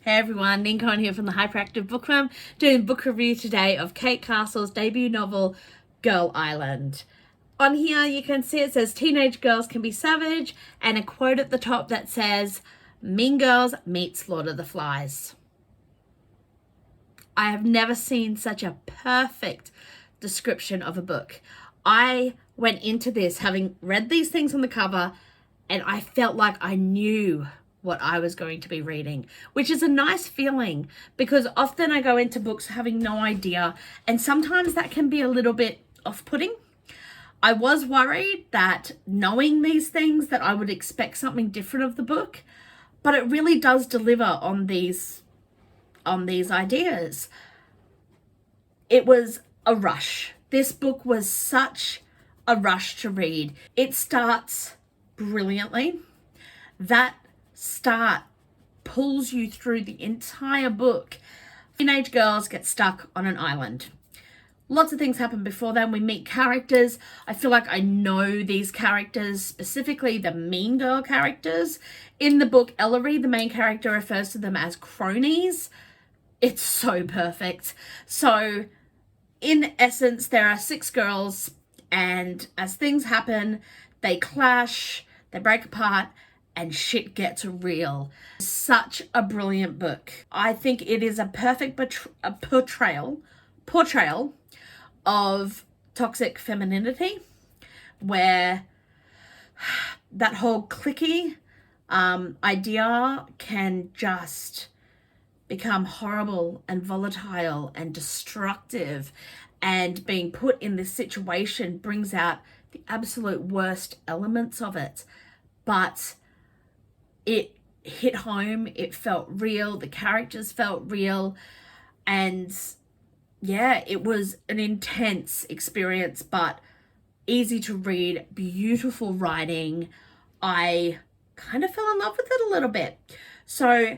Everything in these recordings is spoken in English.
Hey everyone, Neen here from the Hyperactive Bookworm, doing book review today of Kate Castle's debut novel, Girl Island. On here you can see it says teenage girls can be savage, and a quote at the top that says, "Mean Girls meets Lord of the Flies." I have never seen such a perfect description of a book. I went into this having read these things on the cover, and I felt like I knew what I was going to be reading, which is a nice feeling because often I go into books having no idea, and sometimes that can be a little bit off-putting. I was worried that knowing these things that I would expect something different of the book, but it really does deliver on these ideas. It was a rush. This book was such a rush to read. It starts brilliantly. That start pulls you through the entire book. Teenage girls get stuck on an island. Lots of things happen before then. We meet characters. I feel like I know these characters, specifically the mean girl characters. In the book, Ellery, the main character, refers to them as cronies. It's so perfect. So in essence, there are 6 girls, and as things happen, they clash, they break apart, and shit gets real. Such a brilliant book. I think it is a perfect portrayal of toxic femininity, where that whole cliquey idea can just become horrible and volatile and destructive, and being put in this situation brings out the absolute worst elements of it. But it hit home, it felt real, the characters felt real, and yeah, it was an intense experience, but easy to read, beautiful writing. I kind of fell in love with it a little bit. So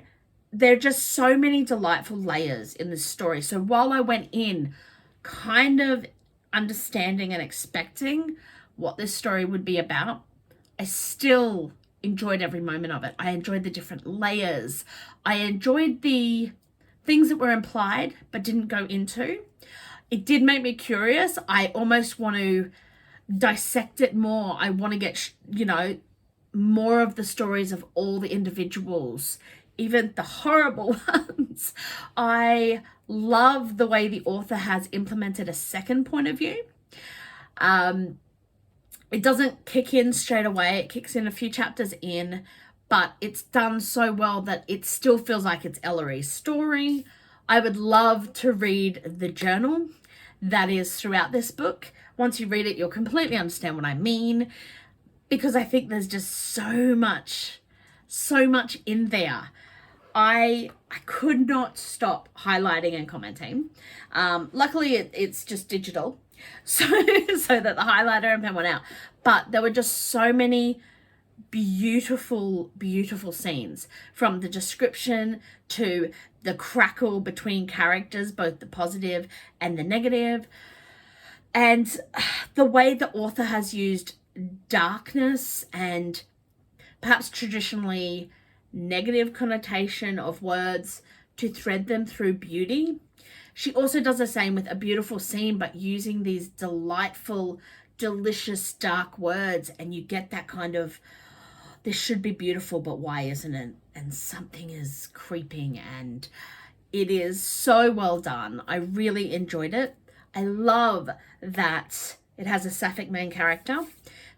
there are just so many delightful layers in this story. So while I went in kind of understanding and expecting what this story would be about, I still enjoyed every moment of it. I enjoyed the different layers. I enjoyed the things that were implied but didn't go into. It did make me curious. I almost want to dissect it more. I want to get, more of the stories of all the individuals, even the horrible ones. I love the way the author has implemented a second point of view. It doesn't kick in straight away. It kicks in a few chapters in, but it's done so well that it still feels like it's Ellery's story. I would love to read the journal that is throughout this book. Once you read it, you'll completely understand what I mean, because I think there's just so much in there. I could not stop highlighting and commenting. Luckily, it's just digital, so that the highlighter and pen went out. But there were just so many beautiful scenes, from the description to the crackle between characters, both the positive and the negative, and the way the author has used darkness and perhaps traditionally negative connotation of words to thread them through beauty. She also does the same with a beautiful scene, but using these delightful, delicious, dark words, and you get that kind of, this should be beautiful, but why isn't it? And something is creeping, and it is so well done. I really enjoyed it. I love that it has a Sapphic main character.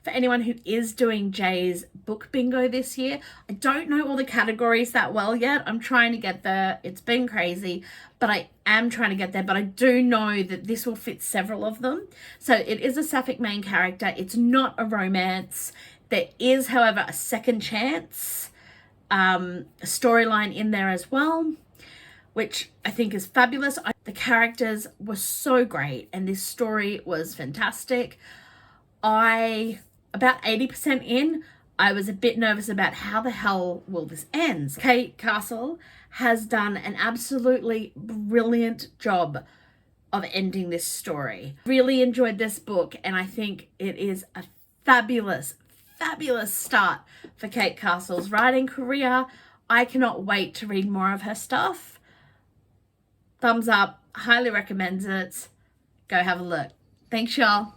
For anyone who is doing Jay's book bingo this year, I don't know all the categories that well yet. I'm trying to get there. It's been crazy, but I am trying to get there. But I do know that this will fit several of them. So it is a Sapphic main character. It's not a romance. There is, however, a second chance storyline in there as well, which I think is fabulous. The characters were so great, and this story was fantastic. About 80% in, I was a bit nervous about how the hell will this end. Kate Castle has done an absolutely brilliant job of ending this story. Really enjoyed this book, and I think it is a fabulous start for Kate Castle's writing career. I cannot wait to read more of her stuff. Thumbs up. Highly recommends it. Go have a look. Thanks, y'all.